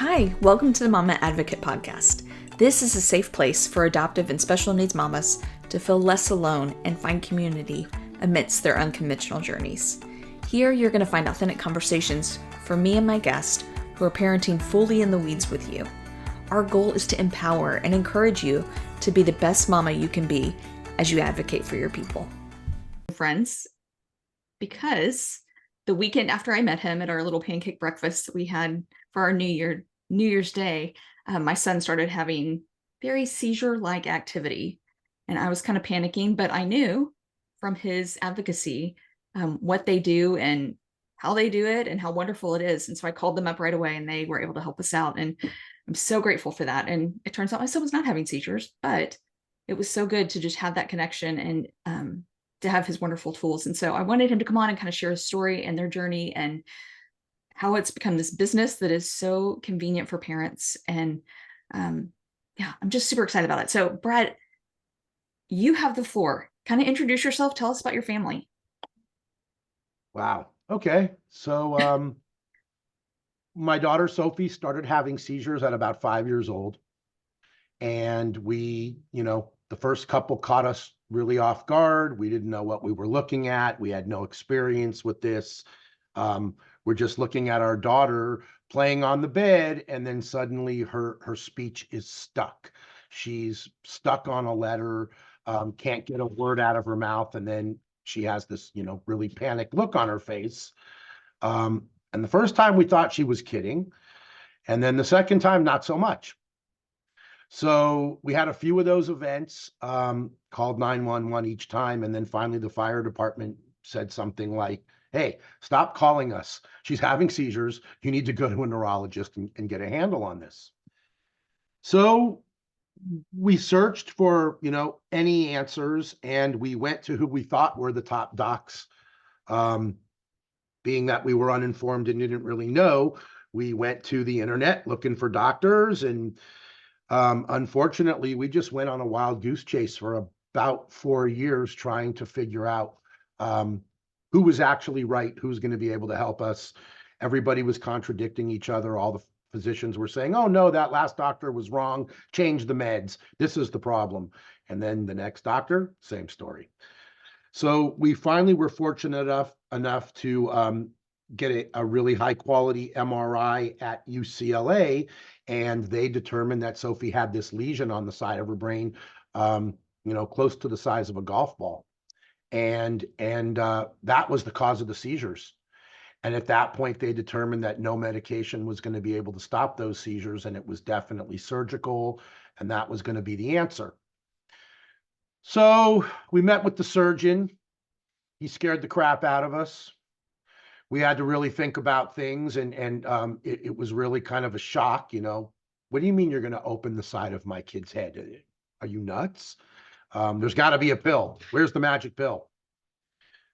Hi, welcome to the Mama Advocate podcast. This is a safe place for adoptive and special needs mamas to feel less alone and find community amidst their unconventional journeys. Here, you're going to find authentic conversations from me and my guest who are parenting fully in the weeds with you. Our goal is to empower and encourage you to be the best mama you can be as you advocate for your people. Friends, because the weekend after I met him at our little pancake breakfast that we had for our New Year's Day, my son started having very seizure-like activity, and I was kind of panicking, but I knew from his advocacy what they do and how they do it and how wonderful it is. And so I called them up right away and they were able to help us out. And I'm so grateful for that. And it turns out my son was not having seizures, but it was so good to just have that connection and to have his wonderful tools. And so I wanted him to come on and kind of share his story and their journey and how it's become this business that is so convenient for parents. And yeah, I'm just super excited about it. So Brad, you have the floor. Kind of introduce yourself. Tell us about your family. Wow. Okay. So my daughter Sophie started having seizures at about 5 years old. And we, the first couple caught us really off guard. We didn't know what we were looking at. We had no experience with this. We're just looking at our daughter playing on the bed, and then suddenly her speech is stuck. She's stuck on a letter, can't get a word out of her mouth, and then she has this, really panicked look on her face. And the first time we thought she was kidding, and then the second time, not so much. So we had a few of those events, called 911 each time. And then finally the fire department said something like, hey, stop calling us. She's having seizures. You need to go to a neurologist and get a handle on this. So we searched for, any answers, and we went to who we thought were the top docs. Being that we were uninformed and didn't really know, we went to the internet looking for doctors, and unfortunately, we just went on a wild goose chase for about 4 years trying to figure out who was actually right, who's going to be able to help us. Everybody was contradicting each other. All the physicians were saying, oh, no, that last doctor was wrong. Change the meds. This is the problem. And then the next doctor, same story. So we finally were fortunate enough to get a really high quality MRI at UCLA, and they determined that Sophie had this lesion on the side of her brain, close to the size of a golf ball. And that was the cause of the seizures. And at that point, they determined that no medication was going to be able to stop those seizures, and it was definitely surgical, and that was going to be the answer. So we met with the surgeon. He scared the crap out of us. We had to really think about things, and it was really kind of a shock. What do you mean you're going to open the side of my kid's head? Are you nuts? There's got to be a pill. Where's the magic pill?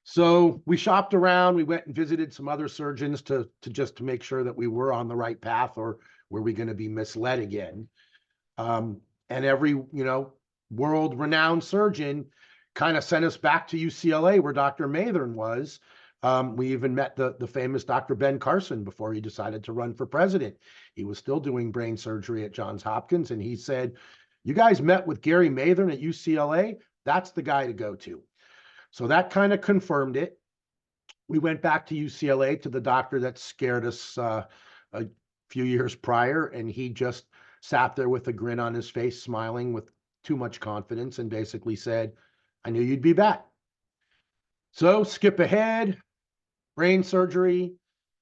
So we shopped around. We went and visited some other surgeons to make sure that we were on the right path, or were we going to be misled again? And every, world-renowned surgeon kind of sent us back to UCLA, where Dr. Mathern was. We even met the famous Dr. Ben Carson before he decided to run for president. He was still doing brain surgery at Johns Hopkins, and he said, you guys met with Gary Mathern at UCLA? That's the guy to go to. So that kind of confirmed it. We went back to UCLA to the doctor that scared us a few years prior, and he just sat there with a grin on his face, smiling with too much confidence, and basically said, I knew you'd be back. So skip ahead, brain surgery.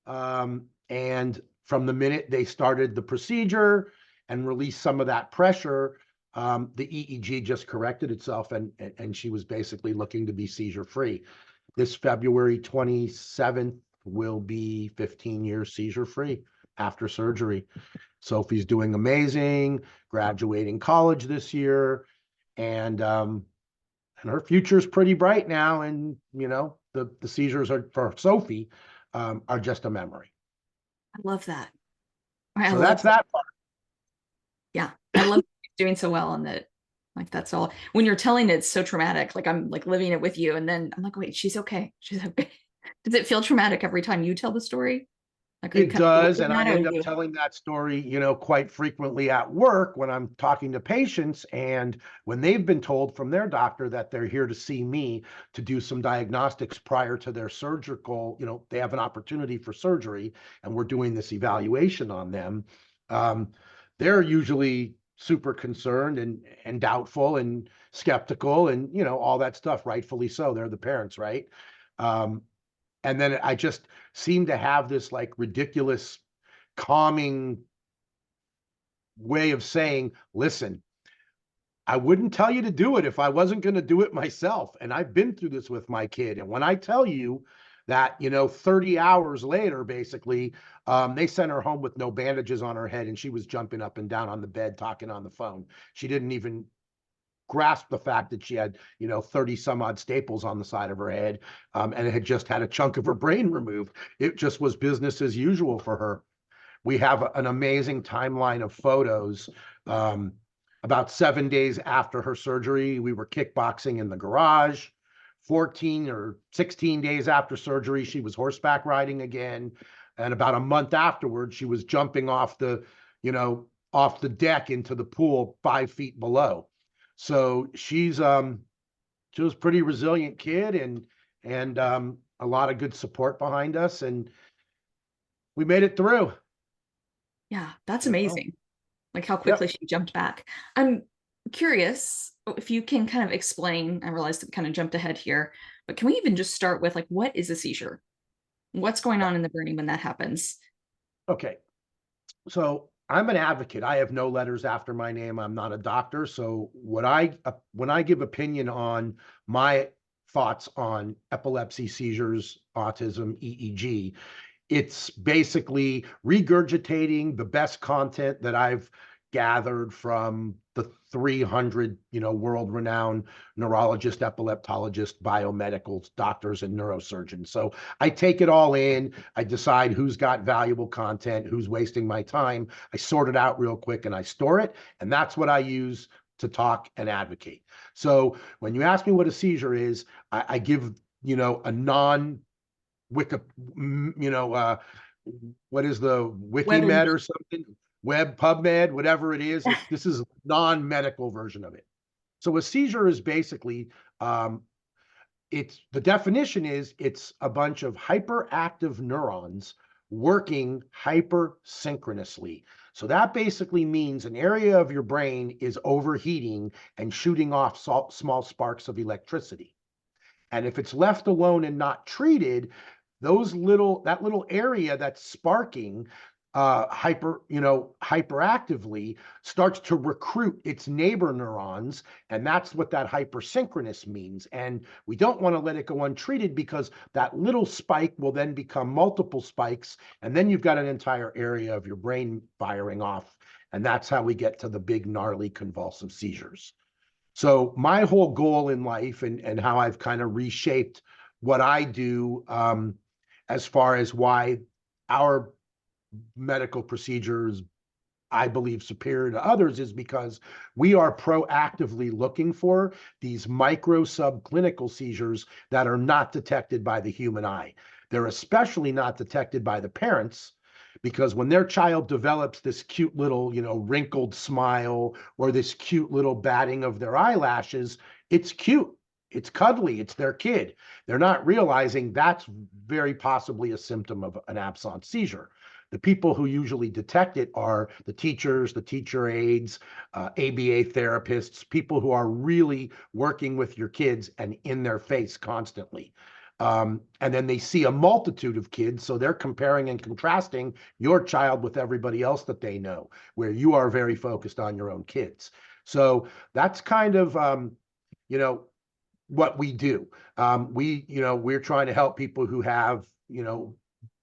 And from the minute they started the procedure and released some of that pressure, the EEG just corrected itself, and she was basically looking to be seizure-free. This February 27th will be 15 years seizure-free after surgery. Sophie's doing amazing, graduating college this year, and her future is pretty bright now. And the seizures are, for Sophie, are just a memory. I love that. So that's that part. Yeah, I love doing so well on that. Like, that's all. When you're telling it, it's so traumatic. Like, I'm like living it with you, and then I'm like, wait, she's okay. She's okay. Does it feel traumatic every time you tell the story? Like, are you It kind of does, avoiding and I that, or end do up you? telling that story, quite frequently at work when I'm talking to patients, and when they've been told from their doctor that they're here to see me to do some diagnostics prior to their surgical, they have an opportunity for surgery, and we're doing this evaluation on them. Um, they're usually super concerned and doubtful and skeptical and all that stuff, rightfully so. They're the parents, right? Um, and then I just seem to have this like ridiculous calming way of saying, listen, I wouldn't tell you to do it if I wasn't going to do it myself. And I've been through this with my kid. And when I tell you that, 30 hours later, basically, they sent her home with no bandages on her head and she was jumping up and down on the bed, talking on the phone. She didn't even grasp the fact that she had 30 some odd staples on the side of her head, and had just had a chunk of her brain removed. It just was business as usual for her. We have an amazing timeline of photos. um, about 7 days after her surgery, we were kickboxing in the garage. 14 or 16 days after surgery, she was horseback riding again. And about a month afterwards, she was jumping off the deck into the pool 5 feet below. So she was a pretty resilient kid, and a lot of good support behind us, and we made it through. Yeah, that's You know? amazing. Like how quickly Yep. she jumped back. I'm curious if you can kind of explain. I realized we kind of jumped ahead here, but can we even just start with like what is a seizure? What's going Yeah. on in the brain when that happens? Okay. So I'm an advocate. I have no letters after my name. I'm not a doctor. So when I give opinion on my thoughts on epilepsy, seizures, autism, EEG, it's basically regurgitating the best content that I've gathered from the 300, world renowned neurologists, epileptologists, biomedicals, doctors, and neurosurgeons. So I take it all in. I decide who's got valuable content, who's wasting my time. I sort it out real quick and I store it. And that's what I use to talk and advocate. So when you ask me what a seizure is, I give, a non Wiki, what is the Web WikiMed or something? Web PubMed, whatever it is. This is a non-medical version of it. So a seizure is basically, it's the definition is it's a bunch of hyperactive neurons working hypersynchronously. So that basically means an area of your brain is overheating and shooting off small sparks of electricity. And if it's left alone and not treated, that little area that's sparking hyperactively starts to recruit its neighbor neurons, and that's what that hypersynchronous means. And we don't want to let it go untreated because that little spike will then become multiple spikes, and then you've got an entire area of your brain firing off, and that's how we get to the big gnarly convulsive seizures. So my whole goal in life, and how I've kind of reshaped what I do, as far as why our medical procedures I believe superior to others, is because we are proactively looking for these micro subclinical seizures that are not detected by the human eye. They're especially not detected by the parents, because when their child develops this cute little, wrinkled smile or this cute little batting of their eyelashes, it's cute. It's cuddly. It's their kid. They're not realizing that's very possibly a symptom of an absence seizure. The people who usually detect it are the teachers, the teacher aides, ABA therapists, people who are really working with your kids and in their face constantly. And then they see a multitude of kids, so they're comparing and contrasting your child with everybody else that they know, where you are very focused on your own kids. So that's kind of, you know, what we do. We're trying to help people who have,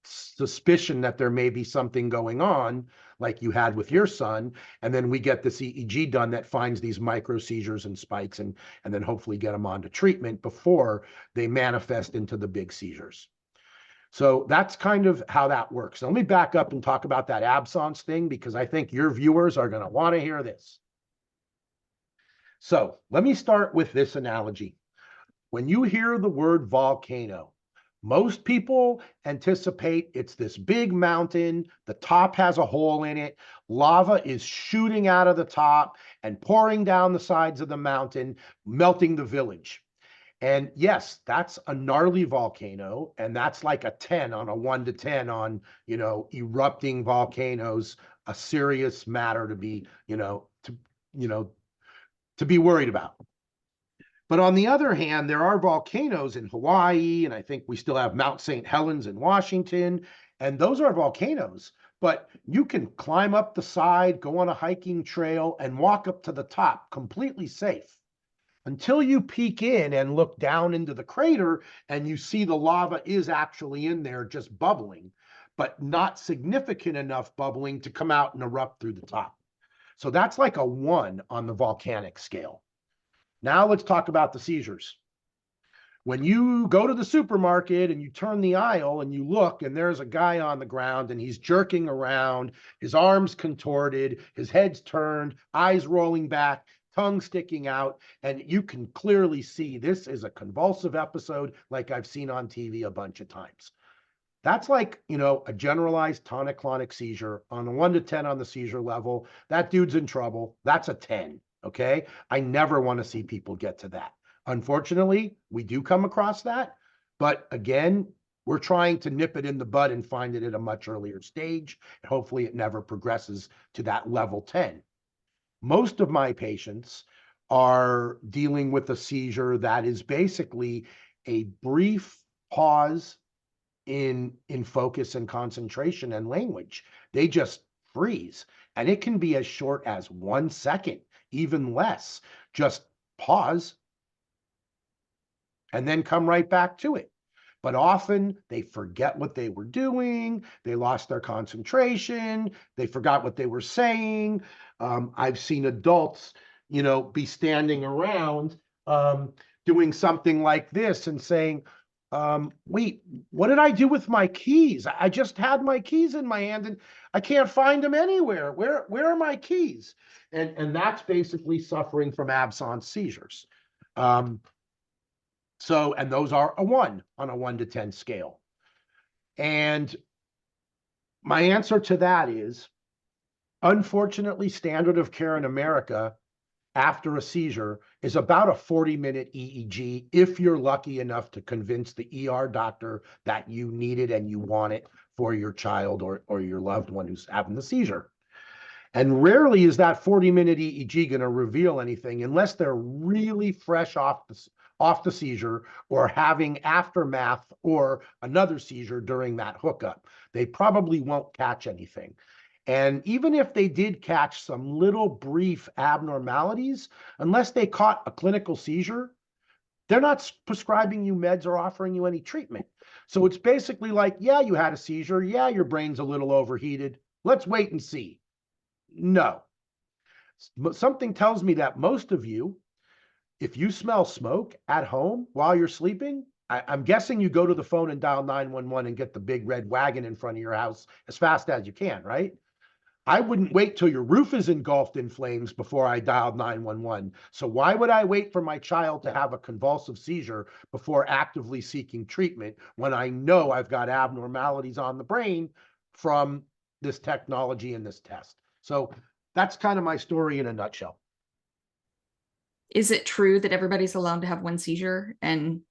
suspicion that there may be something going on, like you had with your son, and then we get this EEG done that finds these micro seizures and spikes, and then hopefully get them onto treatment before they manifest into the big seizures. So that's kind of how that works. Now, let me back up and talk about that absence thing, because I think your viewers are going to want to hear this. So let me start with this analogy. When you hear the word volcano, Most people anticipate it's this big mountain, the top has a hole in it, lava is shooting out of the top and pouring down the sides of the mountain, melting the village. And yes, that's a gnarly volcano, and that's like a 10 on a 1 to 10 on, erupting volcanoes, a serious matter to be, you know, to be worried about. But on the other hand, there are volcanoes in Hawaii, and I think we still have Mount St. Helens in Washington, and those are volcanoes. But you can climb up the side, go on a hiking trail, and walk up to the top completely safe until you peek in and look down into the crater and you see the lava is actually in there just bubbling, but not significant enough bubbling to come out and erupt through the top. So that's like a 1 on the volcanic scale. Now let's talk about the seizures. When you go to the supermarket and you turn the aisle and you look and there's a guy on the ground and he's jerking around, his arms contorted, his head's turned, eyes rolling back, tongue sticking out, and you can clearly see this is a convulsive episode like I've seen on TV a bunch of times. That's like, a generalized tonic-clonic seizure on a 1 to 10 on the seizure level. That dude's in trouble. That's a 10. Okay. I never want to see people get to that. Unfortunately, we do come across that. But again, we're trying to nip it in the bud and find it at a much earlier stage. Hopefully, it never progresses to that level 10. Most of my patients are dealing with a seizure that is basically a brief pause in focus and concentration and language. They just freeze. And it can be as short as 1 second, even less. Just pause and then come right back to it. But often they forget what they were doing. They lost their concentration. They forgot what they were saying. I've seen adults, be standing around doing something like this and saying, wait, what did I do with my keys? I just had my keys in my hand and I can't find them anywhere. Where are my keys? And that's basically suffering from absence seizures. And those are a 1 on a 1 to 10 scale. And my answer to that is, unfortunately, standard of care in America after a seizure is about a 40-minute EEG if you're lucky enough to convince the ER doctor that you need it and you want it for your child or your loved one who's having the seizure. And rarely is that 40-minute EEG going to reveal anything unless they're really fresh off the seizure or having aftermath or another seizure during that hookup. They probably won't catch anything. And even if they did catch some little brief abnormalities, unless they caught a clinical seizure, they're not prescribing you meds or offering you any treatment. So it's basically like, yeah, you had a seizure. Yeah, your brain's a little overheated. Let's wait and see. No. Something tells me that most of you, if you smell smoke at home while you're sleeping, I'm guessing you go to the phone and dial 911 and get the big red wagon in front of your house as fast as you can, right? I wouldn't wait till your roof is engulfed in flames before I dialed 911. So why would I wait for my child to have a convulsive seizure before actively seeking treatment when I know I've got abnormalities on the brain from this technology and this test? So that's kind of my story in a nutshell. Is it true that everybody's allowed to have 1 seizure? And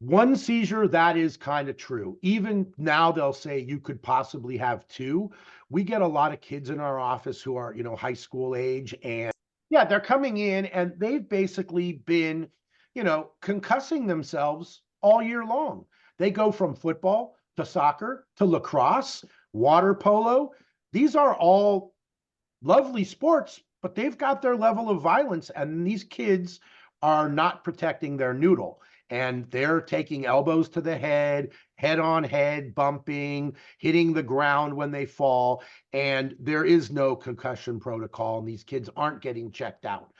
1 seizure, that is kind of true. Even now they'll say you could possibly have 2. We get a lot of kids in our office who are, high school age, and yeah, they're coming in and they've basically been, concussing themselves all year long. They go from football to soccer to lacrosse, water polo. These are all lovely sports, but they've got their level of violence, and these kids are not protecting their noodle. And they're taking elbows to the head on head, bumping, hitting the ground when they fall. And there is no concussion protocol, and these kids aren't getting checked out.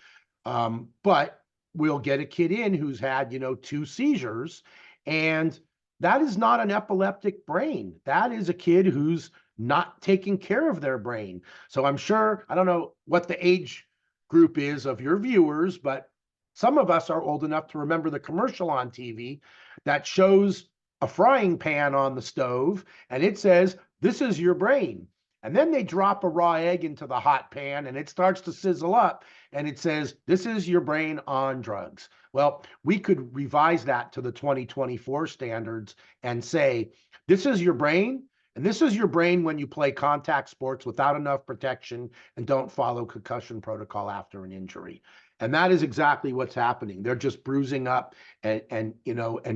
But we'll get a kid in who's had, 2 seizures, and that is not an epileptic brain. That is a kid who's not taking care of their brain. So I'm sure, I don't know what the age group is of your viewers, but some of us are old enough to remember the commercial on TV that shows a frying pan on the stove and it says, "This is your brain." And then they drop a raw egg into the hot pan and it starts to sizzle up and it says, "This is your brain on drugs." Well, we could revise that to the 2024 standards and say, "This is your brain, and this is your brain when you play contact sports without enough protection and don't follow concussion protocol after an injury." And that is exactly what's happening. They're just bruising up and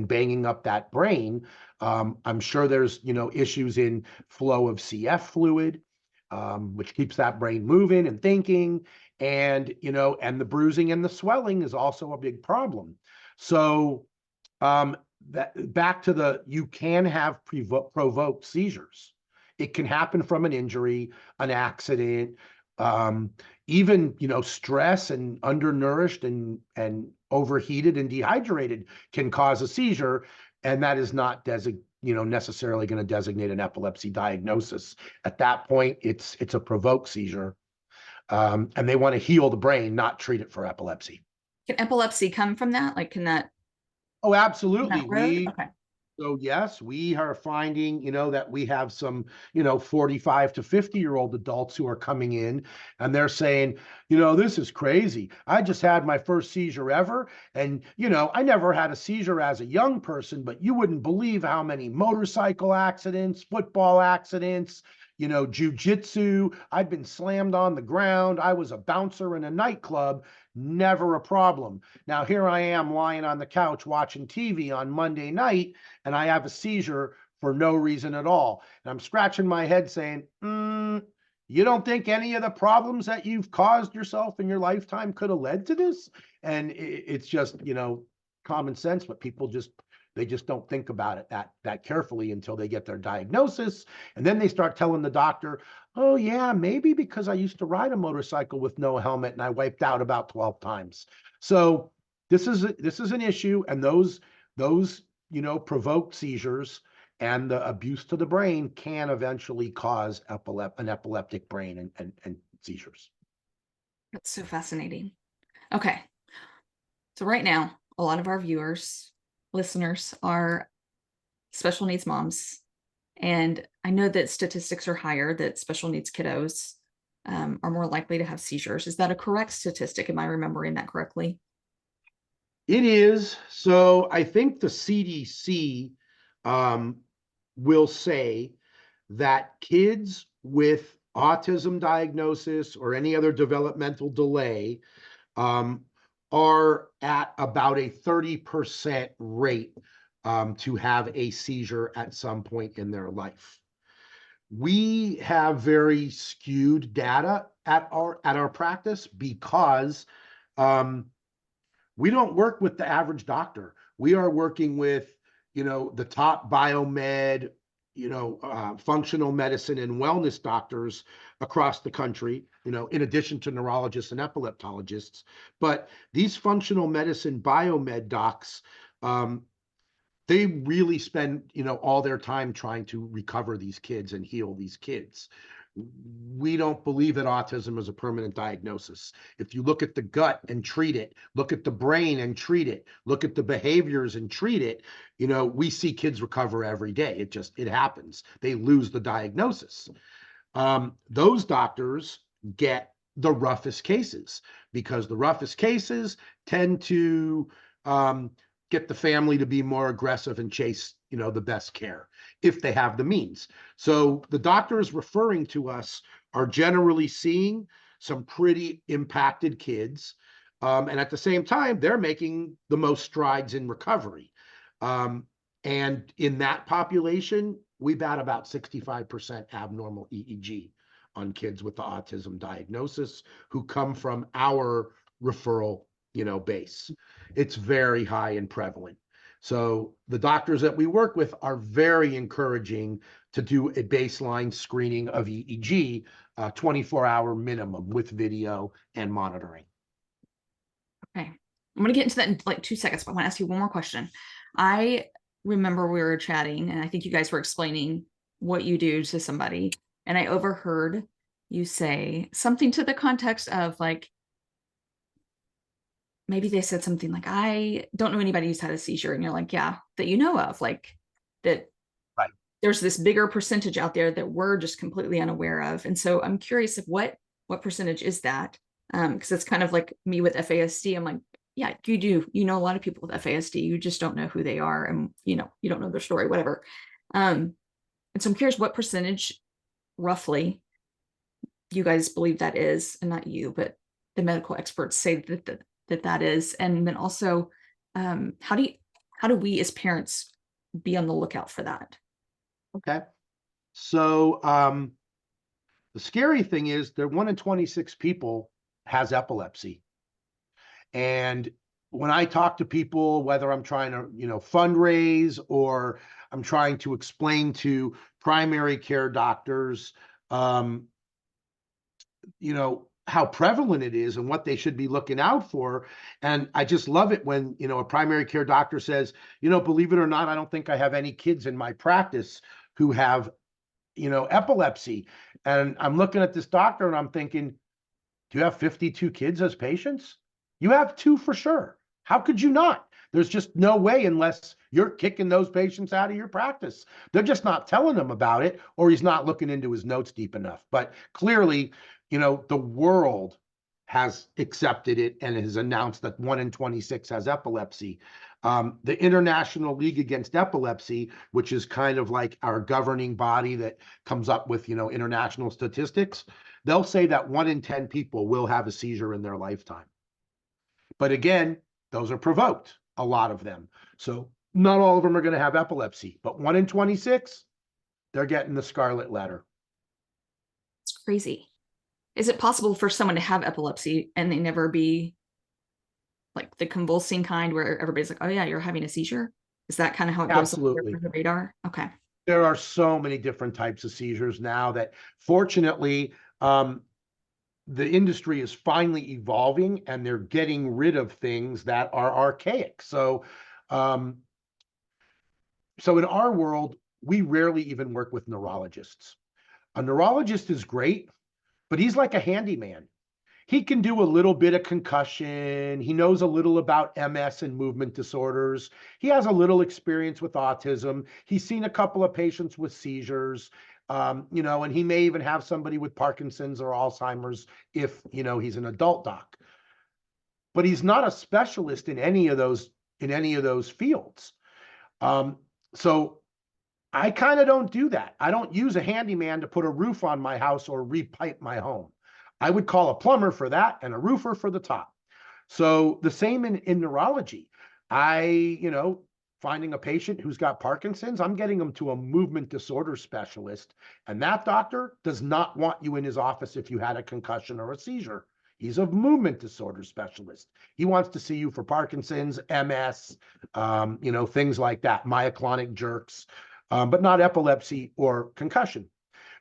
banging up that brain. I'm sure there's issues in flow of CF fluid, which keeps that brain moving and thinking, and the bruising and the swelling is also a big problem. So back to you can have provoked seizures. It can happen from an injury, an accident, even stress and undernourished and overheated and dehydrated can cause a seizure, and that is not necessarily going to designate an epilepsy diagnosis. At that point, it's a provoked seizure, and they want to heal the brain, not treat it for epilepsy. Can epilepsy come from that? Like, can that? Oh, absolutely. Okay. So yes, we are finding, that we have some, 45 to 50-year-old adults who are coming in and they're saying, "This is crazy. I just had my first seizure ever. And, I never had a seizure as a young person, but you wouldn't believe how many motorcycle accidents, football accidents, jujitsu. I'd been slammed on the ground. I was a bouncer in a nightclub. Never a problem. Now here I am lying on the couch watching TV on Monday night, and I have a seizure for no reason at all." And I'm scratching my head saying, "You don't think any of the problems that you've caused yourself in your lifetime could have led to this?" And it's just, common sense, but they just don't think about it that carefully until they get their diagnosis. And then they start telling the doctor, "Oh yeah, maybe because I used to ride a motorcycle with no helmet and I wiped out about 12 times." So this is an issue, and those provoked seizures and the abuse to the brain can eventually cause an epileptic brain and seizures. That's so fascinating. Okay. So right now, a lot of our listeners are special needs moms. And I know that statistics are higher that special needs kiddos are more likely to have seizures. Is that a correct statistic? Am I remembering that correctly? It is. So I think the CDC will say that kids with autism diagnosis or any other developmental delay are at about a 30% rate to have a seizure at some point in their life. We have very skewed data at our practice because we don't work with the average doctor. We are working with, the top biomed, functional medicine and wellness doctors across the country, in addition to neurologists and epileptologists. But these functional medicine biomed docs, they really spend, all their time trying to recover these kids and heal these kids. We don't believe that autism is a permanent diagnosis. If you look at the gut and treat it, look at the brain and treat it, look at the behaviors and treat it, we see kids recover every day. It happens. They lose the diagnosis. Those doctors get the roughest cases because the roughest cases tend to get the family to be more aggressive and chase, the best care if they have the means. So the doctors referring to us are generally seeing some pretty impacted kids. And at the same time, they're making the most strides in recovery. And in that population, we bat about 65% abnormal EEG on kids with the autism diagnosis who come from our referral, base. It's very high and prevalent. So the doctors that we work with are very encouraging to do a baseline screening of EEG, 24-hour minimum with video and monitoring. Okay. I'm going to get into that in like 2 seconds, but I want to ask you one more question. I remember we were chatting and I think you guys were explaining what you do to somebody. And I overheard you say something to the context of like, maybe they said something like, "I don't know anybody who's had a seizure." And you're like, "Yeah, that you know of." Like, that Right. there's this bigger percentage out there that we're just completely unaware of. And so I'm curious of what percentage is that? Because it's kind of like me with FASD. I'm like, yeah, you know a lot of people with FASD, you just don't know who they are, and you don't know their story, whatever. And so I'm curious what percentage roughly you guys believe that is, and not you, but the medical experts say that is. And then also, how do we as parents be on the lookout for that? Okay. So the scary thing is that 1 in 26 people has epilepsy. And when I talk to people, whether I'm trying to, fundraise, or I'm trying to explain to primary care doctors, um, how prevalent it is and what they should be looking out for. And I just love it when, a primary care doctor says, believe it or not, I don't think I have any kids in my practice who have, epilepsy. And I'm looking at this doctor and I'm thinking, do you have 52 kids as patients? You have 2 for sure. How could you not? There's just no way unless you're kicking those patients out of your practice. They're just not telling them about it, or he's not looking into his notes deep enough. But clearly, the world has accepted it and has announced that 1 in 26 has epilepsy. The International League Against Epilepsy, which is kind of like our governing body that comes up with, international statistics, they'll say that 1 in 10 people will have a seizure in their lifetime. But again, those are provoked, a lot of them. So not all of them are going to have epilepsy, but 1 in 26, they're getting the scarlet letter. It's crazy. Is it possible for someone to have epilepsy and they never be like the convulsing kind where everybody's like, oh yeah, you're having a seizure? Is that kind of how it goes Absolutely. under the radar? Okay. There are so many different types of seizures now that fortunately, the industry is finally evolving and they're getting rid of things that are archaic. So in our world, we rarely even work with neurologists. A neurologist is great, but he's like a handyman. He can do a little bit of concussion. He knows a little about MS and movement disorders. He has a little experience with autism. He's seen a couple of patients with seizures, and he may even have somebody with Parkinson's or Alzheimer's if, he's an adult doc. But he's not a specialist in any of those fields. So I kind of don't do that. I don't use a handyman to put a roof on my house or repipe my home. I would call a plumber for that and a roofer for the top. So the same in neurology. Finding a patient who's got Parkinson's, I'm getting them to a movement disorder specialist. And that doctor does not want you in his office if you had a concussion or a seizure. He's a movement disorder specialist. He wants to see you for Parkinson's, MS, things like that, myoclonic jerks, but not epilepsy or concussion.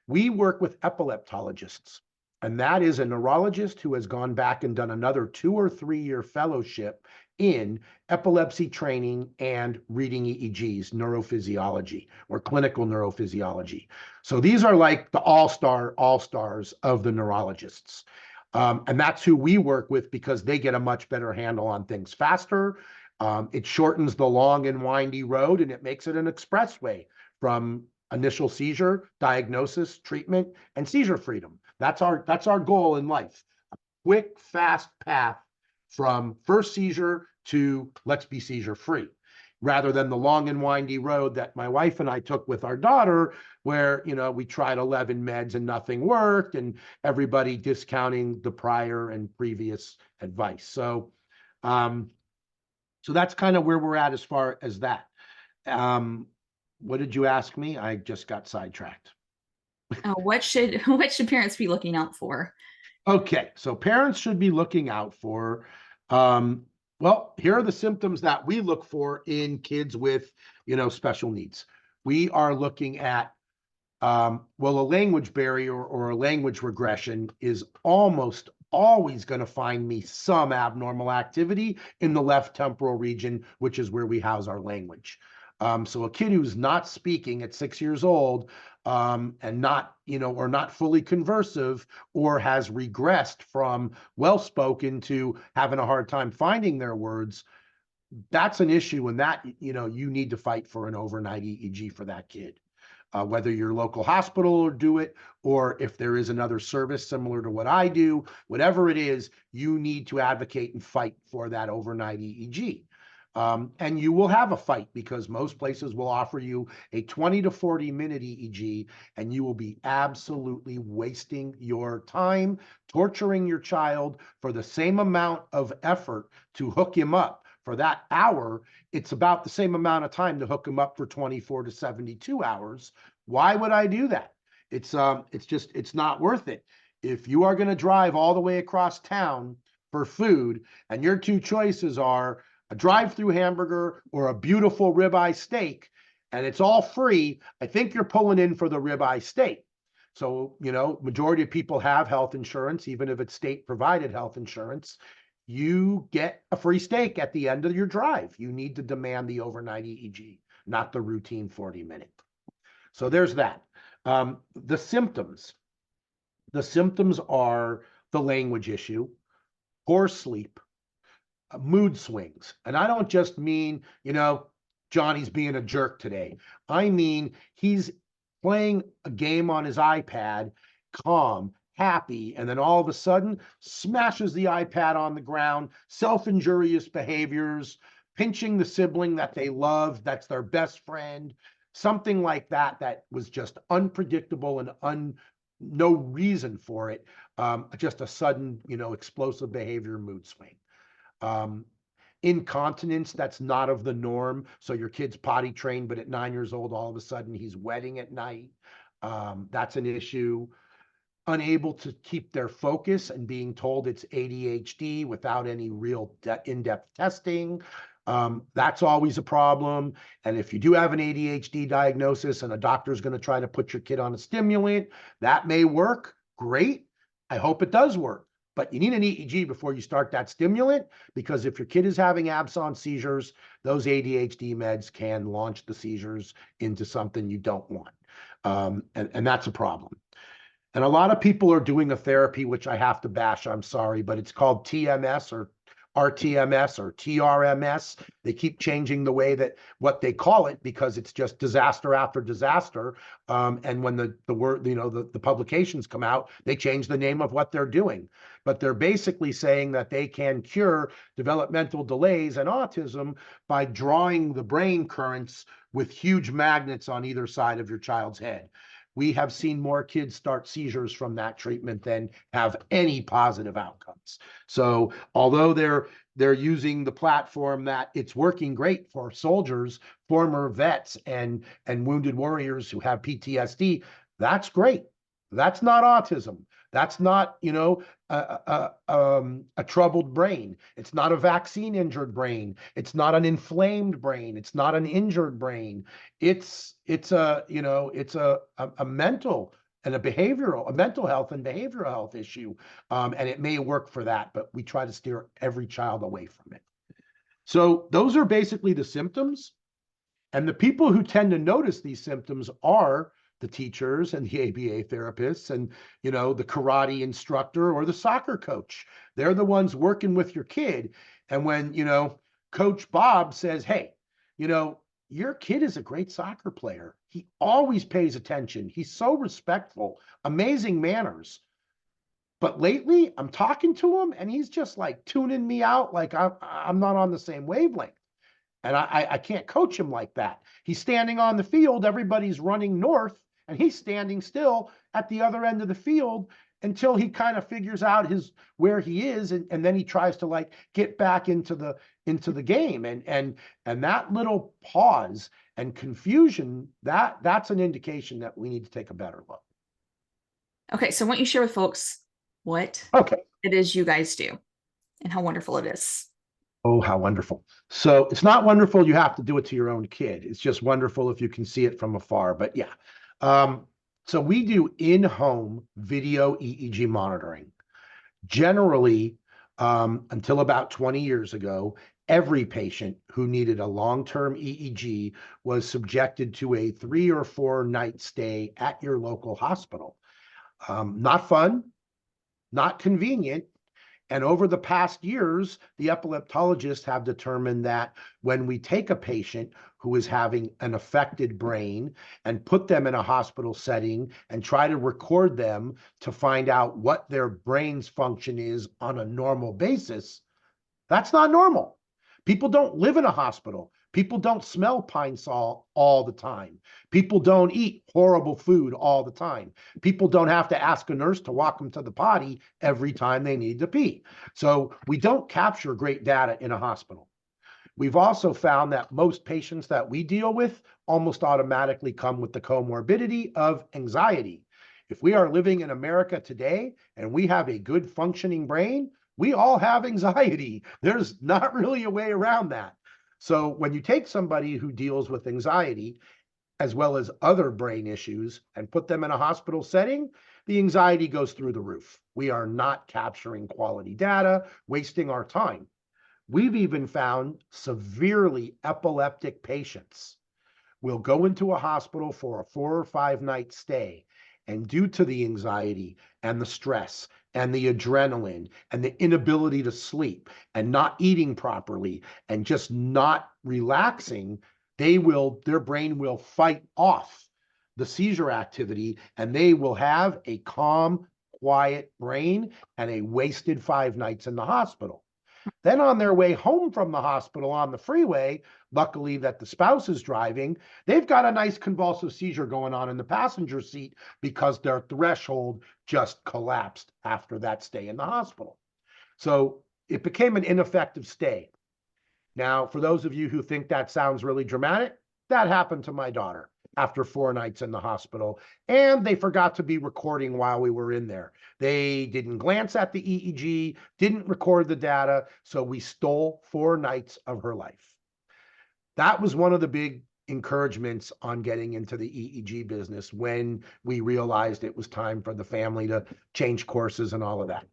We work with epileptologists. And that is a neurologist who has gone back and done another 2 or 3 year fellowship in epilepsy training and reading EEGs, neurophysiology, or clinical neurophysiology. So these are like the all-stars of the neurologists. And that's who we work with because they get a much better handle on things faster. It shortens the long and windy road and it makes it an expressway from initial seizure, diagnosis, treatment, and seizure freedom. That's our goal in life. A quick, fast path from first seizure to let's be seizure free, rather than the long and windy road that my wife and I took with our daughter, where, we tried 11 meds and nothing worked, and everybody discounting the prior and previous advice. So that's kind of where we're at as far as that. What did you ask me? I just got sidetracked. What should parents be looking out for? Okay, so parents should be looking out for, well, here are the symptoms that we look for in kids with, special needs. We are looking at, a language barrier or a language regression is almost always going to find me some abnormal activity in the left temporal region, which is where we house our language. So a kid who's not speaking at 6 years old, and not, or not fully conversive, or has regressed from well-spoken to having a hard time finding their words, that's an issue, and that, you need to fight for an overnight EEG for that kid. Whether your local hospital will do it, or if there is another service similar to what I do, whatever it is, you need to advocate and fight for that overnight EEG. And you will have a fight because most places will offer you a 20 to 40-minute EEG, and you will be absolutely wasting your time, torturing your child for the same amount of effort to hook him up. For that hour, it's about the same amount of time to hook him up for 24 to 72 hours. Why would I do that? It's not worth it. If you are going to drive all the way across town for food, and your two choices are a drive-through hamburger or a beautiful ribeye steak, and it's all free, I think you're pulling in for the ribeye steak. So, majority of people have health insurance, even if it's state-provided health insurance. You get a free steak at the end of your drive. You need to demand the overnight EEG, not the routine 40-minute. So there's that. The symptoms. The symptoms are the language issue, poor sleep, mood swings. And I don't just mean, Johnny's being a jerk today. I mean, he's playing a game on his iPad, calm, happy, and then all of a sudden smashes the iPad on the ground, self-injurious behaviors, pinching the sibling that they love, that's their best friend, something like that, that was just unpredictable and no reason for it. Just a sudden, explosive behavior, mood swing. Incontinence, that's not of the norm. So your kid's potty trained, but at 9 years old, all of a sudden he's wetting at night. That's an issue. Unable to keep their focus and being told it's ADHD without any real in-depth testing. That's always a problem. And if you do have an ADHD diagnosis and a doctor's going to try to put your kid on a stimulant, that may work. Great. I hope it does work. But you need an EEG before you start that stimulant, because if your kid is having absence seizures, those ADHD meds can launch the seizures into something you don't want. And that's a problem. And a lot of people are doing a therapy, which I have to bash, I'm sorry, but it's called TMS or RTMS or TRMS. They keep changing the way that what they call it because it's just disaster after disaster. And when the word, the publications come out, they change the name of what they're doing. But they're basically saying that they can cure developmental delays and autism by drawing the brain currents with huge magnets on either side of your child's head. We have seen more kids start seizures from that treatment than have any positive outcomes. So although they're using the platform that it's working great for soldiers, former vets, and wounded warriors who have PTSD, that's great. That's not autism. That's not, a troubled brain. It's not a vaccine injured brain. It's not an inflamed brain. It's not an injured brain. It's a mental and a mental health and behavioral health issue. And it may work for that, but we try to steer every child away from it. So those are basically the symptoms. And the people who tend to notice these symptoms are the teachers and the ABA therapists and, the karate instructor or the soccer coach. They're the ones working with your kid. And when, Coach Bob says, hey, your kid is a great soccer player. He always pays attention. He's so respectful, amazing manners. But lately I'm talking to him and he's just like tuning me out. Like I'm not on the same wavelength. And I can't coach him like that. He's standing on the field, everybody's running north, and he's standing still at the other end of the field until he kind of figures out where he is, and then he tries to get back into the game. And that little pause and confusion, that's an indication that we need to take a better look. Okay, so why don't you share with folks what it is you guys do and how wonderful it is. Oh, how wonderful. So it's not wonderful you have to do it to your own kid. It's just wonderful if you can see it from afar. But yeah. So we do in-home video EEG monitoring. Generally, until about 20 years ago, every patient who needed a long-term EEG was subjected to a 3 or 4 night stay at your local hospital. Not fun, not convenient, And over the past years, the epileptologists have determined that when we take a patient who is having an affected brain and put them in a hospital setting and try to record them to find out what their brain's function is on a normal basis, that's not normal. People don't live in a hospital. People don't smell pine sol all the time. People don't eat horrible food all the time. People don't have to ask a nurse to walk them to the potty every time they need to pee. So we don't capture great data in a hospital. We've also found that most patients that we deal with almost automatically come with the comorbidity of anxiety. If we are living in America today and we have a good functioning brain, we all have anxiety. There's not really a way around that. So when you take somebody who deals with anxiety as well as other brain issues and put them in a hospital setting, the anxiety goes through the roof. We are not capturing quality data, wasting our time. We've even found severely epileptic patients will go into a hospital for a 4 or 5 night stay. And due to the anxiety and the stress and the adrenaline and the inability to sleep and not eating properly and just not relaxing, their brain will fight off the seizure activity and they will have a calm, quiet brain and a wasted 5 nights in the hospital. Then on their way home from the hospital on the freeway, luckily that the spouse is driving, they've got a nice convulsive seizure going on in the passenger seat because their threshold just collapsed after that stay in the hospital. So it became an ineffective stay. Now, for those of you who think that sounds really dramatic, that happened to my daughter after 4 nights in the hospital, and they forgot to be recording while we were in there. They didn't glance at the EEG, didn't record the data, so we stole 4 nights of her life. That was one of the big encouragements on getting into the EEG business when we realized it was time for the family to change courses and all of that.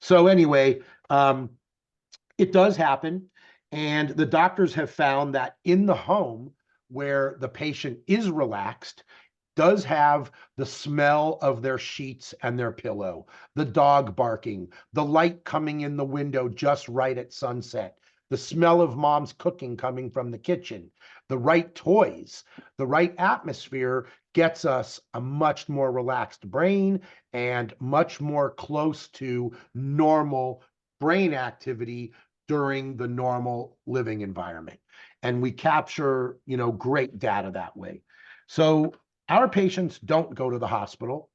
So anyway, it does happen. And the doctors have found that in the home where the patient is relaxed, does have the smell of their sheets and their pillow, the dog barking, the light coming in the window just right at sunset, the smell of mom's cooking coming from the kitchen, the right toys, the right atmosphere gets us a much more relaxed brain and much more close to normal brain activity during the normal living environment. And we capture, great data that way. So our patients don't go to the hospital.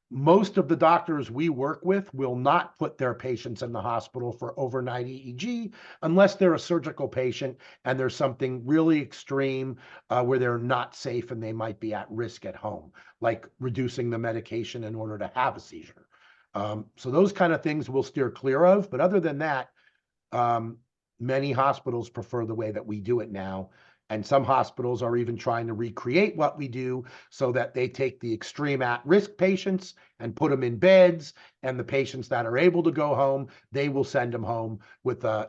Most of the doctors we work with will not put their patients in the hospital for overnight EEG unless they're a surgical patient and there's something really extreme where they're not safe and they might be at risk at home, like reducing the medication in order to have a seizure. So those kind of things we'll steer clear of. But other than that, many hospitals prefer the way that we do it now. And some hospitals are even trying to recreate what we do so that they take the extreme at-risk patients and put them in beds, and the patients that are able to go home, they will send them home with a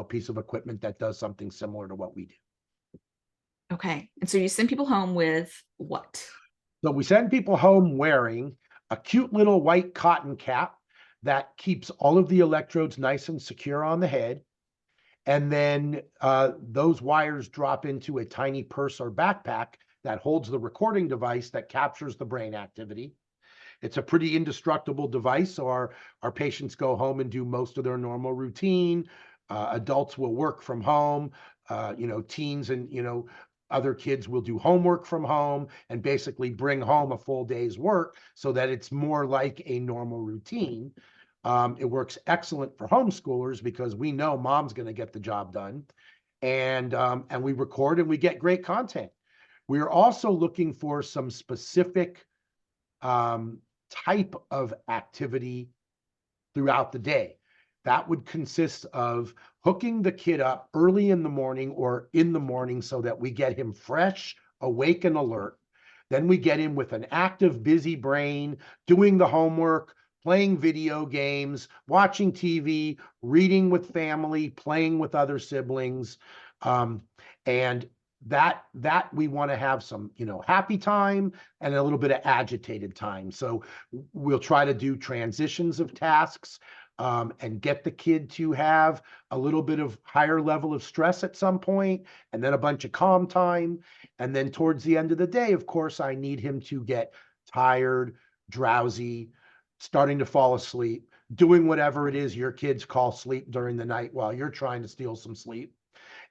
piece of equipment that does something similar to what we do. Okay. And so you send people home with what? So we send people home wearing a cute little white cotton cap that keeps all of the electrodes nice and secure on the head. And then those wires drop into a tiny purse or backpack that holds the recording device that captures the brain activity. It's a pretty indestructible device, so our patients go home and do most of their normal routine. Adults will work from home. Teens and other kids will do homework from home and basically bring home a full day's work so that it's more like a normal routine. It works excellent for homeschoolers because we know mom's going to get the job done, and we record and we get great content. We're also looking for some specific type of activity throughout the day. That would consist of hooking the kid up early in the morning or in the morning so that we get him fresh, awake, and alert. Then we get him with an active, busy brain, doing the homework, playing video games, watching TV, reading with family, playing with other siblings. And that we want to have some, happy time and a little bit of agitated time. So we'll try to do transitions of tasks, and get the kid to have a little bit of higher level of stress at some point, and then a bunch of calm time. And then towards the end of the day, of course, I need him to get tired, drowsy, starting to fall asleep, doing whatever it is your kids call sleep during the night while you're trying to steal some sleep,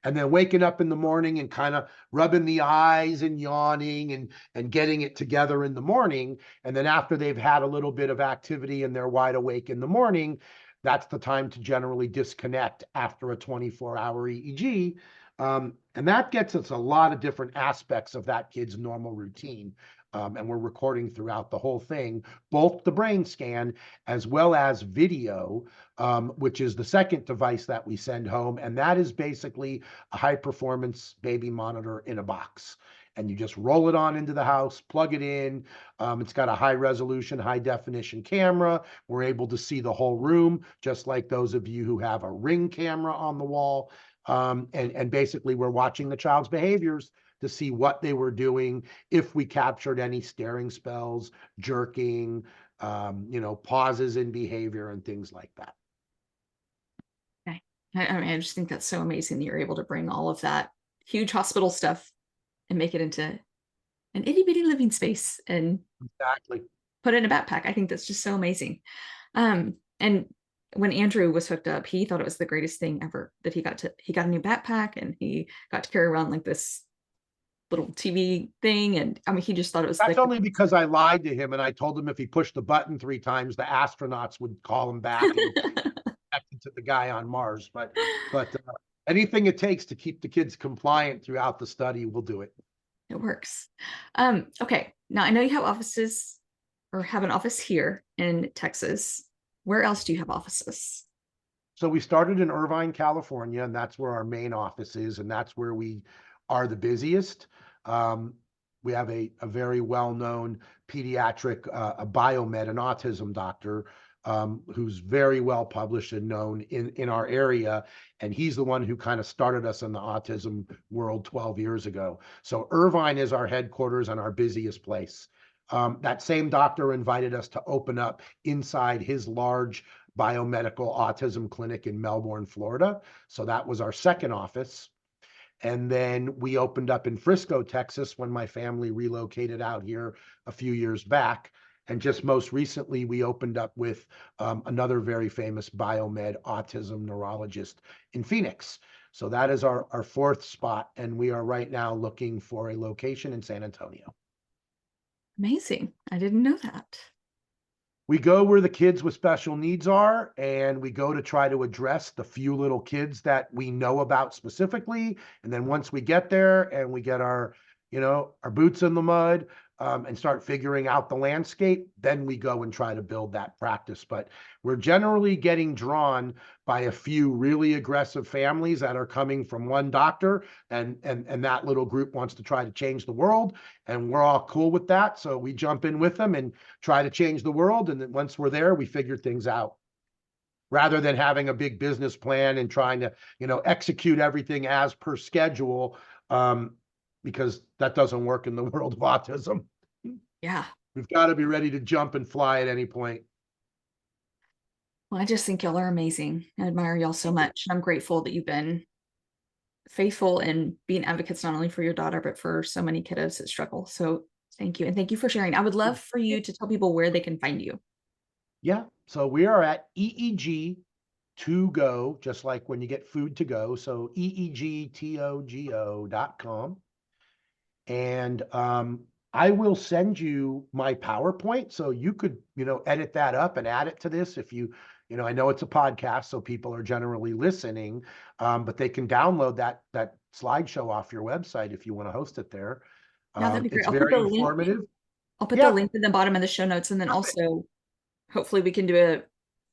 and then waking up in the morning and kind of rubbing the eyes and yawning and getting it together in the morning. And then after they've had a little bit of activity and they're wide awake in the morning, that's the time to generally disconnect after a 24-hour EEG. And that gets us a lot of different aspects of that kid's normal routine. And we're recording throughout the whole thing, both the brain scan as well as video, which is the second device that we send home. And that is basically a high performance baby monitor in a box. And you just roll it on into the house, plug it in. It's got a high resolution, high definition camera. We're able to see the whole room, just like those of you who have a Ring camera on the wall. And basically, we're watching the child's behaviors to see what they were doing, if we captured any staring spells, jerking, pauses in behavior and things like that. Okay. I mean, I just think that's so amazing that you're able to bring all of that huge hospital stuff and make it into an itty bitty living space and Exactly. put it in a backpack. I think that's just so amazing. And when Andrew was hooked up, he thought it was the greatest thing ever that he got a new backpack and he got to carry around like this little TV thing. And I mean, he just thought it was That's only because I lied to him and I told him if he pushed the button 3 times, the astronauts would call him back and connect it to the guy on Mars. But anything it takes to keep the kids compliant throughout the study, we'll do it. It works. Okay. Now I know you have offices or have an office here in Texas. Where else do you have offices? So we started in Irvine, California, and that's where our main office is, and that's where we are the busiest. We have a very well-known pediatric, a biomed, an autism doctor, who's very well published and known in our area. And he's the one who kind of started us in the autism world 12 years ago. So Irvine is our headquarters and our busiest place. That same doctor invited us to open up inside his large biomedical autism clinic in Melbourne, Florida. So that was our second office. And then we opened up in Frisco, Texas, when my family relocated out here a few years back. And just most recently, we opened up with another very famous biomed autism neurologist in Phoenix. So that is our fourth spot. And we are right now looking for a location in San Antonio. Amazing. I didn't know that. We go where the kids with special needs are, and we go to try to address the few little kids that we know about specifically. And then once we get there and we get our boots in the mud, and start figuring out the landscape, then we go and try to build that practice. But we're generally getting drawn by a few really aggressive families that are coming from one doctor, and that little group wants to try to change the world, and we're all cool with that. So we jump in with them and try to change the world. And then once we're there, we figure things out, rather than having a big business plan and trying to, execute everything as per schedule. Because that doesn't work in the world of autism. Yeah. We've got to be ready to jump and fly at any point. Well, I just think y'all are amazing. I admire y'all so much. I'm grateful that you've been faithful in being advocates, not only for your daughter, but for so many kiddos that struggle. So thank you. And thank you for sharing. I would love for you to tell people where they can find you. Yeah. So we are at EEG to go, just like when you get food to go. So EEGTOGO.com. And I will send you my PowerPoint so you could, edit that up and add it to this. If you, I know it's a podcast, so people are generally listening, but they can download that slideshow off your website if you want to host it there. Yeah, that'd be great. It's very informative. I'll put the link in the bottom of the show notes, and then also hopefully we can do a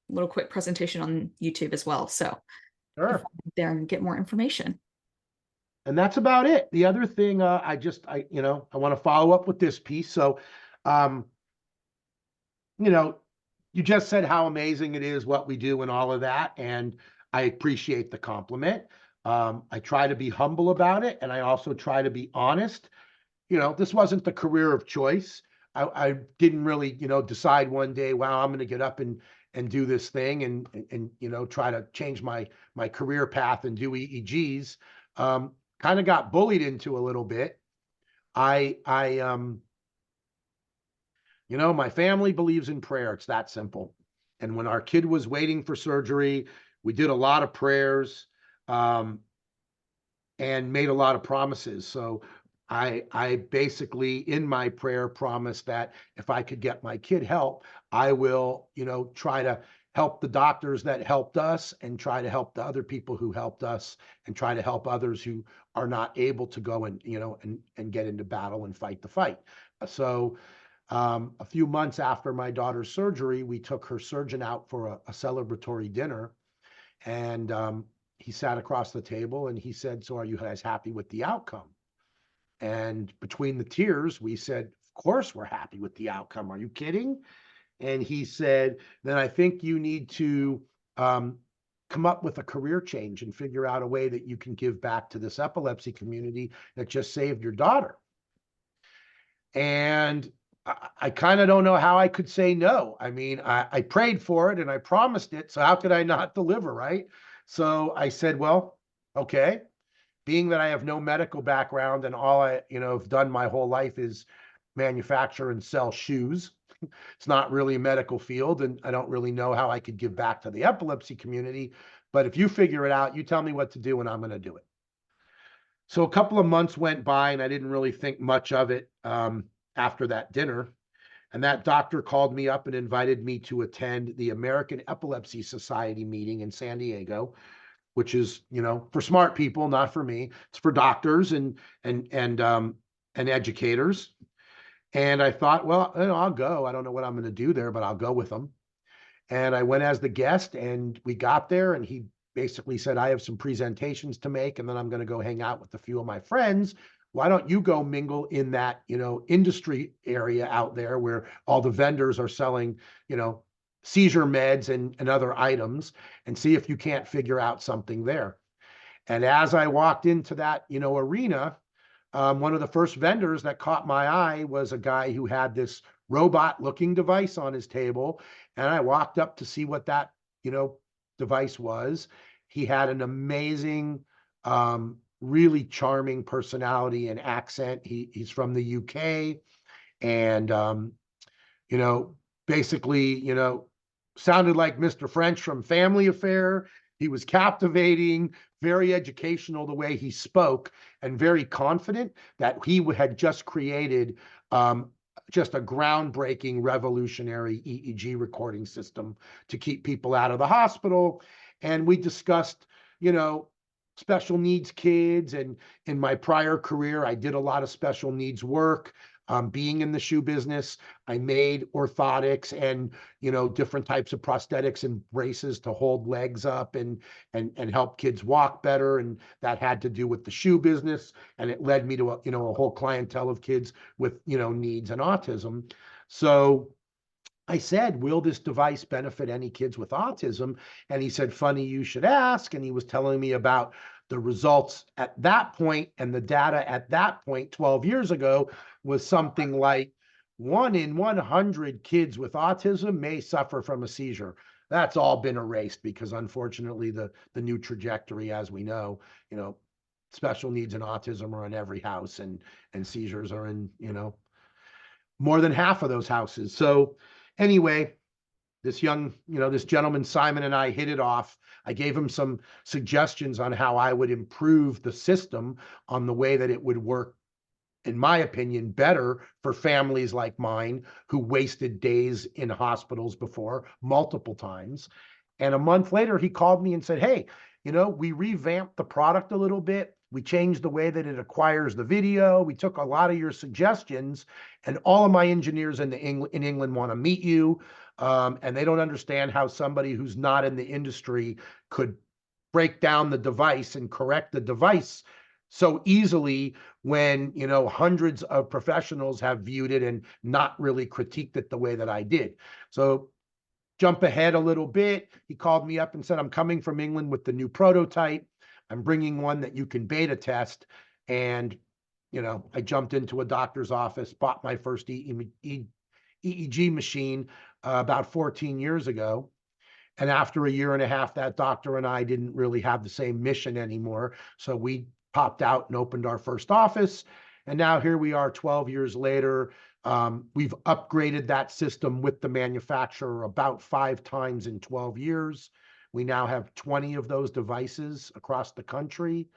little quick presentation on YouTube as well. So sure, there and get more information. And that's about it. The other thing, I want to follow up with this piece. So, you just said how amazing it is what we do and all of that, and I appreciate the compliment. I try to be humble about it, and I also try to be honest. This wasn't the career of choice. I didn't really, decide one day, wow, I'm going to get up and do this thing and try to change my career path and do EEGs. Kind of got bullied into a little bit. I my family believes in prayer. It's that simple. And when our kid was waiting for surgery, we did a lot of prayers. And made a lot of promises. So I basically in my prayer promised that if I could get my kid help, I will, try to help the doctors that helped us and try to help the other people who helped us and try to help others who are not able to go and, and get into battle and fight the fight. So a few months after my daughter's surgery, we took her surgeon out for a celebratory dinner. And he sat across the table and he said, "So are you guys happy with the outcome?" And between the tears, we said, "Of course we're happy with the outcome. Are you kidding?" And he said, "Then I think you need to come up with a career change and figure out a way that you can give back to this epilepsy community that just saved your daughter." And I kind of don't know how I could say no. I mean, I prayed for it and I promised it. So how could I not deliver, right? So I said, well, okay. Being that I have no medical background and all I, have done my whole life is manufacture and sell shoes. It's not really a medical field, and I don't really know how I could give back to the epilepsy community. But if you figure it out, you tell me what to do, and I'm going to do it. So a couple of months went by, and I didn't really think much of it after that dinner. And that doctor called me up and invited me to attend the American Epilepsy Society meeting in San Diego, which is, for smart people, not for me. It's for doctors and educators. And I thought, well, I'll go. I don't know what I'm going to do there, but I'll go with them. And I went as the guest, and we got there, and he basically said, "I have some presentations to make, and then I'm going to go hang out with a few of my friends. Why don't you go mingle in that, industry area out there where all the vendors are selling, seizure meds and other items, and see if you can't figure out something there." And as I walked into that, arena, one of the first vendors that caught my eye was a guy who had this robot looking device on his table. And I walked up to see what that, device was. He had an amazing, really charming personality and accent. He's from the UK. And, you know, basically, sounded like Mr. French from Family Affair. He was captivating, very educational the way he spoke, and very confident that he had just created just a groundbreaking, revolutionary EEG recording system to keep people out of the hospital. And we discussed, special needs kids. And in my prior career, I did a lot of special needs work. Being in the shoe business, I made orthotics and different types of prosthetics and braces to hold legs up and help kids walk better. And that had to do with the shoe business, and it led me to a whole clientele of kids with needs and autism. So I said, "Will this device benefit any kids with autism?" And he said, "Funny you should ask." And he was telling me about the results at that point, and the data at that point 12 years ago was something like 1 in 100 kids with autism may suffer from a seizure. That's all been erased because unfortunately the new trajectory, as we know, special needs and autism are in every house, and seizures are in, more than half of those houses. So anyway, this gentleman, Simon, and I hit it off. I gave him some suggestions on how I would improve the system on the way that it would work, in my opinion, better for families like mine who wasted days in hospitals before, multiple times. And a month later, he called me and said, "Hey, we revamped the product a little bit. We changed the way that it acquires the video. We took a lot of your suggestions, and all of my engineers in England want to meet you. And they don't understand how somebody who's not in the industry could break down the device and correct the device so easily when hundreds of professionals have viewed it and not really critiqued it the way that I did." So jump ahead a little bit, he called me up and said, "I'm coming from England with the new prototype. I'm bringing one that you can beta test. And, I jumped into a doctor's office, bought my first EEG machine about 14 years ago. And after a year and a half, that doctor and I didn't really have the same mission anymore. So we popped out and opened our first office. And now here we are 12 years later. We've upgraded that system with the manufacturer about 5 times in 12 years. We now have 20 of those devices across the country.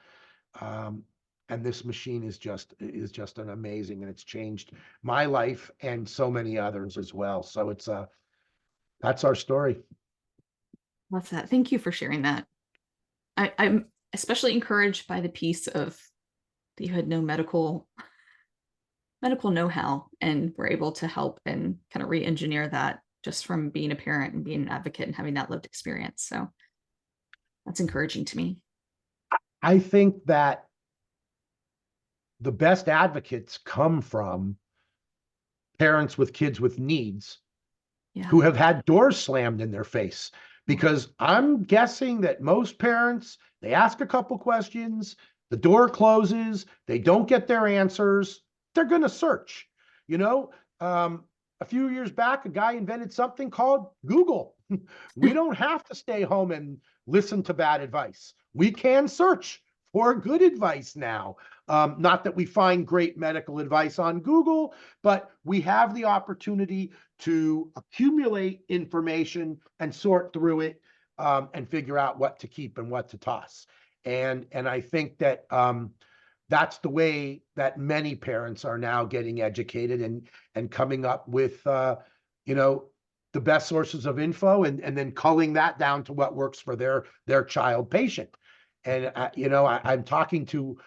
And this machine is just an amazing, and it's changed my life and so many others as well. So that's our story. Love that. Thank you for sharing that. I'm especially encouraged by the piece of that you had no medical know-how and were able to help and kind of re-engineer that just from being a parent and being an advocate and having that lived experience. So that's encouraging to me. I think that the best advocates come from parents with kids with needs who have had doors slammed in their face. Because I'm guessing that most parents, they ask a couple questions, the door closes, they don't get their answers, they're going to search. A few years back, a guy invented something called Google. We don't have to stay home and listen to bad advice. We can search for good advice now. Not that we find great medical advice on Google, but we have the opportunity to accumulate information and sort through it, and figure out what to keep and what to toss. And I think that that's the way that many parents are now getting educated and coming up with the best sources of info, and then culling that down to what works for their child patient. And I'm talking to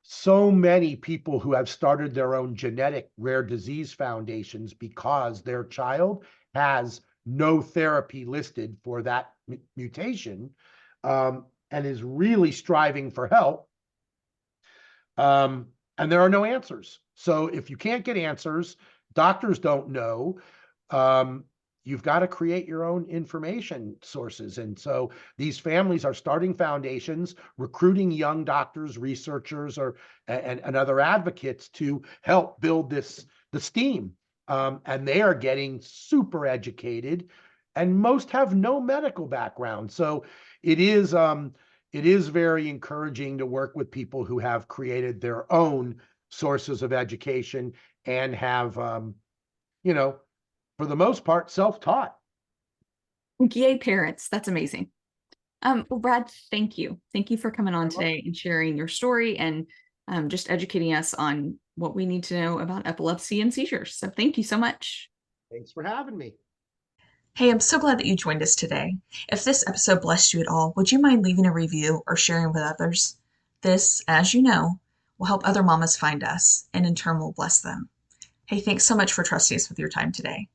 so many people who have started their own genetic rare disease foundations because their child has no therapy listed for that mutation, and is really striving for help. And there are no answers. So if you can't get answers, doctors don't know, you've got to create your own information sources. And so these families are starting foundations, recruiting young doctors, researchers, and other advocates to help build this team. And they are getting super educated, and most have no medical background. So it is very encouraging to work with people who have created their own sources of education and have, for the most part, self-taught. Yay, parents. That's amazing. Well, Brad, thank you. Thank you for coming on today and sharing your story and just educating us on what we need to know about epilepsy and seizures. So thank you so much. Thanks for having me. Hey, I'm so glad that you joined us today. If this episode blessed you at all, would you mind leaving a review or sharing with others? This, as you know, will help other mamas find us and in turn will bless them. Hey, thanks so much for trusting us with your time today.